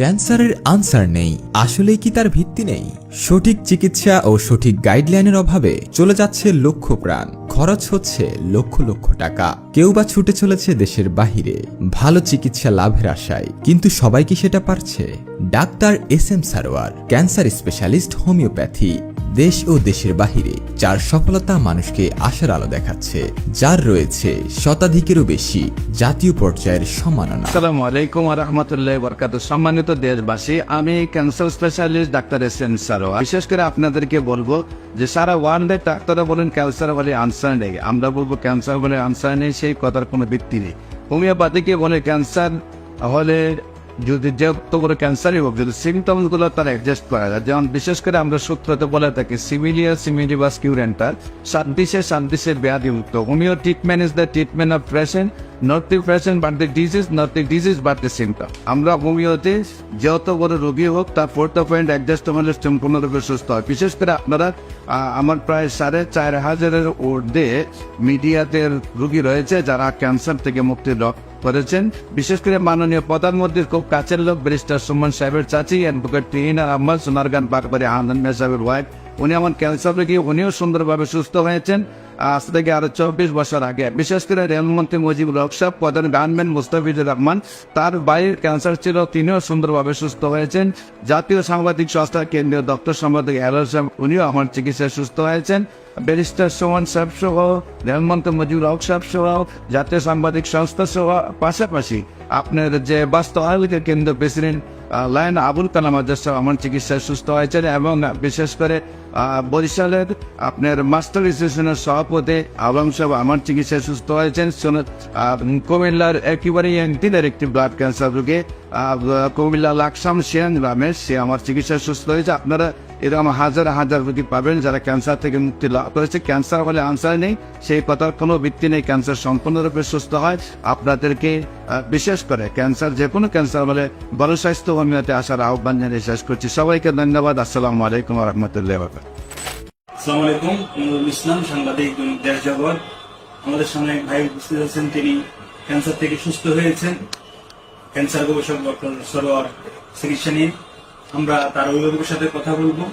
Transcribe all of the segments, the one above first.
ক্যান্সারের আনসার নেই, আসলেই কি তার ভিত্তি নেই? সঠিক চিকিৎসা ও সঠিক গাইডলাইনের অভাবে চলে যাচ্ছে লক্ষ প্রাণ, খরচ হচ্ছে লক্ষ লক্ষ টাকা। কেউ বা ছুটে চলেছে দেশের বাহিরে ভালো চিকিৎসা লাভের আশায়, কিন্তু সবাই কি সেটা পারছে? Doctor SM Sarwar, cancer specialist, homeopathy, দেশ ও দেশের বাহিরে যার সফলতা মানুষকে আশার আলো দেখাচ্ছে, যার রয়েছে শতাধিকেরও বেশি জাতীয় পর্যায়ের সম্মাননা। আসসালামু আলাইকুম ওয়া রাহমাতুল্লাহি ওয়া বারাকাতুহু। সম্মানিত দেশবাসী, আমি cancer specialist doctor SM Sarwar. বিশেষ করে আপনাদেরকে বলবো যে সারা ওয়ার্ল্ডে ডাক্তাররা বলেন ক্যান্সার বলে আনসার নেই, আমরা বলবো ক্যান্সার বলে আনসার নেই, সেই কথার কোনো ভিত্তি নেই। হোমিওপ্যাথিকে বলে ক্যান্সার হলে যদি যত করে ক্যান্সারই হোক, যদি সিমটমস গুলো তার অ্যাডজাস্ট করা যায়, যেমন বিশেষ করে আমরা সূত্রতে বলে থাকি সিমিলিয়ার সিমিলিবাস কিউরেন্টার, সাদৃশ্যের ব্যাধিমুক্ত। Homeo treatment is the treatment of patient, not the patient but the disease, not the disease but the symptom. আমরা হোমিওতে যত বড় রোগী হোক তার 4th পয়েন্ট অ্যাডজাস্ট হলে সম্পূর্ণরূপে সুস্থ হয়। বিশেষ করে আপনারা আমার প্রায় 4,500-এর ঊর্ধ্বে মিডিয়াতে রোগী রয়েছে যারা ক্যান্সার থেকে মুক্তি লাভ করেছেন। বিশেষ করে মাননীয় প্রধানমন্ত্রীর খুব কাছের লোক ব্যারিস্টার সুমন সাহেবের চাচি অ্যাডভোকেট টিনা আহমদ, সোনারগান বাগবাড়ি আনন্দ মিয়া সাহেবের ওয়াইফ, উনি আমার ক্যান্সার রোগী, উনিও সুন্দরভাবে সুস্থ হয়েছেন আজ থেকে আরো 24 বছর আগে। বিশেষ করে রেলমন্ত্রী মুজিবুর রহমান সাহেব, প্রধান গানম্যান মুস্তাফিজুর রহমান, তার বাইরের ক্যান্সার ছিল, তিনিও সুন্দরভাবে সুস্থ হয়েছেন। জাতীয় সাংবাদিক সংস্থা কেন্দ্রীয় দপ্তর সম্পাদক এলাল সাহেব, উনিও আমার চিকিৎসায় সুস্থ হয়েছেন। ব্যারিস্টার সুমন সাহেব সহ, রেলমন্ত্রী মুজিবুর রহমান সাহেব সহ, জাতীয় সাংবাদিক সংস্থা সহ, পাশাপাশি আপনার যে বাস্তব আয়োগের কেন্দ্র প্রেসিডেন্ট লায়ন আবুল কালাম আজাদ সাহেব আমার চিকিৎসায় সুস্থ হয়েছেন। এবং বিশেষ করে বরিশালের আপনার মাস্টার অ্যাসোসিয়েশনের সভাপতি আলম সাহেব আমার চিকিৎসায় সুস্থ হয়েছেন। কুমিল্লার একেবারেই এন্টিদের একটি ব্লাড ক্যান্সার রোগী কুমিল্লা লাকসাম সিয়ান রামেশ, সে আমার চিকিৎসায় সুস্থ হয়েছে। আপনারা এরকম হাজার হাজার রোগী পাবেন যারা ক্যান্সার থেকে মুক্তি লাভ করেছে। ক্যান্সার হলে আনসার নেই, সেই কথার কোনো ভিত্তি নেই। ক্যান্সার সম্পূর্ণরূপে সুস্থ হয়। আপনাদেরকে বিশেষ করে ক্যান্সার, যে কোনো ক্যান্সার হলে বড় স্বাস্থ্য হোমিওতে আসার আহ্বান জানিয়ে শেষ করছি। সবাইকে ধন্যবাদ। আসসালামু আলাইকুম ওয়া রাহমাতুল্লাহি ওয়া বারাকাতুহু। আসসালামু আলাইকুম, নুরুল ইসলাম, সাংবাদিক, দেশ জগৎ। আমাদের সামনে ভাই উপস্থিত আছেন, তিনি ক্যান্সার থেকে সুস্থ হয়েছেন। ক্যান্সার গবেষক ডক্টর সরোয়ার চিকিৎসা নিয়ে আমরা তার অভিভাবকের সাথে কথা বলবো,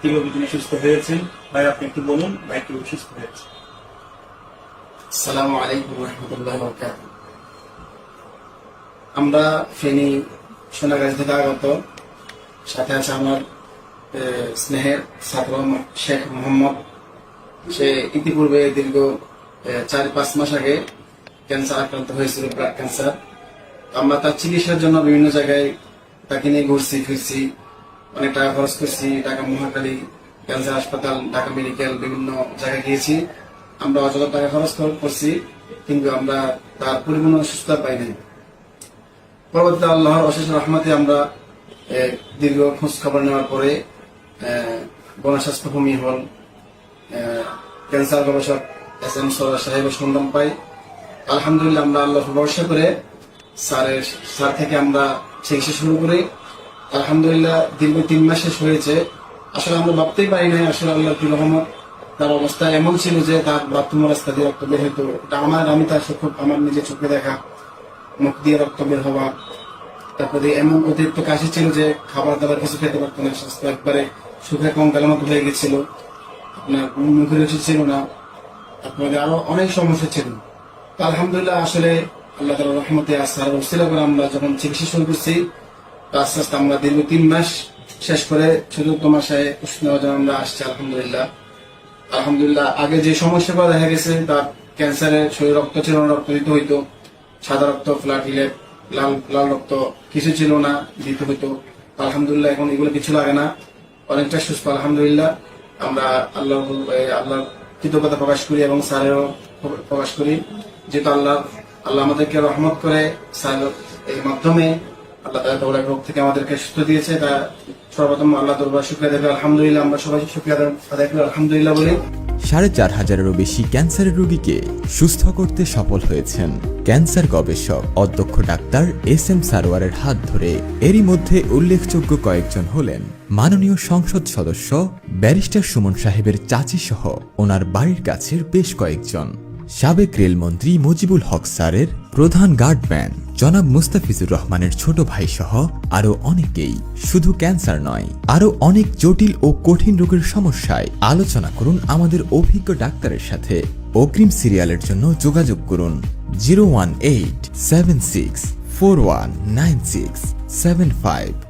কিভাবে তিনি সুস্থ হয়েছেন। ভাই, আপনি একটু বলুন, ভাই কিভাবে সুস্থ হয়েছে। আসসালামু আলাইকুম ওয়া রাহমাতুল্লাহি ওয়া বারাকাতুহু। আমরা ফেনী সোনাগাছি থেকে আগত, সাথে আছে আমার স্নেহের ছাত্র শেখ মোহাম্মদ। সে ইতিপূর্বে দীর্ঘ 4-5 মাস আগে ক্যান্সার আক্রান্ত হয়েছিল, ব্লাড ক্যান্সার। আমরা তার চিকিৎসার জন্য বিভিন্ন জায়গায় তাকে নিয়ে ঘুরছি ফিরছি, অনেক টাকা খরচ করছি। ঢাকা মহাখালী ক্যান্সার হাসপাতাল, ঢাকা মেডিকেল, বিভিন্ন জায়গায় গিয়েছি। আমরা অযথা টাকা খরচ করছি, কিন্তু আমরা তার পরিপূর্ণ সুস্থতা পাই নাই। পরবর্তীতে আল্লাহর অশেষ রহমতে আমরা দীর্ঘ খোঁজ খবর নেওয়ার পরে গণস্বাস্থ্য ভূমি হল ক্যান্সার গবেষক SM সরোয়ার সাহেবের সন্ধান পাই। আলহামদুলিল্লাহ, আমরা আল্লাহ ভরসা করে স্যার থেকে আমরা চিকিৎসা শুরু করি। আলহামদুলিল্লাহ, দীর্ঘ 3 মাস শেষ হয়েছে। আসলে আমরা ভাবতেই পারি নাই, আসলে আল্লাহর রহমত। তার অবস্থা এমন ছিল যে তার বাথরুমের রাস্তা দিয়ে রক্ত বের হতো। আমি তার খুব আমার নিজের চোখে দেখা, মুখ দিয়ে রক্ত বের হওয়া, তারপরে এমন অতিরিক্ত কাশি ছিল যে খাবার দাবার কিছু খেতে পারতো না। স্বাস্থ্য একবারে সুখে কঙ্কালের মতো হয়ে গেছিল, আপনার মুখে রুচি ছিল না, আপনাদের আরো অনেক সমস্যা ছিল। তো আলহামদুলিল্লাহ, আসলে আল্লাহ তাআলার রহমতে আসার ওসিলা করে আমরা যখন চিকিৎসা শুরু করছি, আস্তে আস্তে আমরা দীর্ঘ 3 মাস শেষ করে 4th মাসে ওষুধ নেওয়ার জন্য আমরা আসছি। আলহামদুলিল্লাহ, আগে যে সমস্যাগুলো দেখা গেছে, তার ক্যান্সারের শরীর রক্ত ছিল না, রক্ত দিতে হইতো, সাদা রক্ত, প্লাটিলেট, লাল রক্ত কিছু ছিল না, দিতে হইতো। আলহামদুলিল্লাহ, এখন এগুলো কিছু লাগে না, অনেকটা সুস্থ। আলহামদুলিল্লাহ, আমরা আল্লাহর কৃতজ্ঞতা প্রকাশ করি এবং স্যারেরও প্রকাশ করি, যেহেতু আল্লাহ আমাদেরকে রহমত করে স্যার এই মাধ্যমে আল্লাহ তাআলা রোগ থেকে আমাদেরকে সুস্থ দিয়েছে। তা সর্বপ্রথম আল্লাহ দরবারে শুকরিয়া দেবে আলহামদুলিল্লাহ। আমরা সবাই শুকরিয়া আদায় করি আলহামদুলিল্লাহ বলি। 4,500-এরও বেশি ক্যান্সারের রোগীকে সুস্থ করতে সফল হয়েছেন ক্যান্সার গবেষক অধ্যক্ষ ডাক্তার SM সারোয়ারের হাত ধরে। এরই মধ্যে উল্লেখযোগ্য কয়েকজন হলেন মাননীয় সংসদ সদস্য ব্যারিস্টার সুমন সাহেবের চাচি সহ ওনার বাড়ির কাছের বেশ কয়েকজন। সাবেক রেলমন্ত্রী মুজিবুল হক স্যারের প্রধান গার্ডম্যান জনাব মুস্তাফিজুর রহমানের ছোট ভাই সহ আরো অনেকেই। শুধু ক্যান্সার নয়, আরো অনেক জটিল ও কঠিন রোগের সমস্যায় আলোচনা করুন আমাদের অভিজ্ঞ ডাক্তারের সাথে। অগ্রিম সিরিয়ালের জন্য যোগাযোগ করুন 01876419675।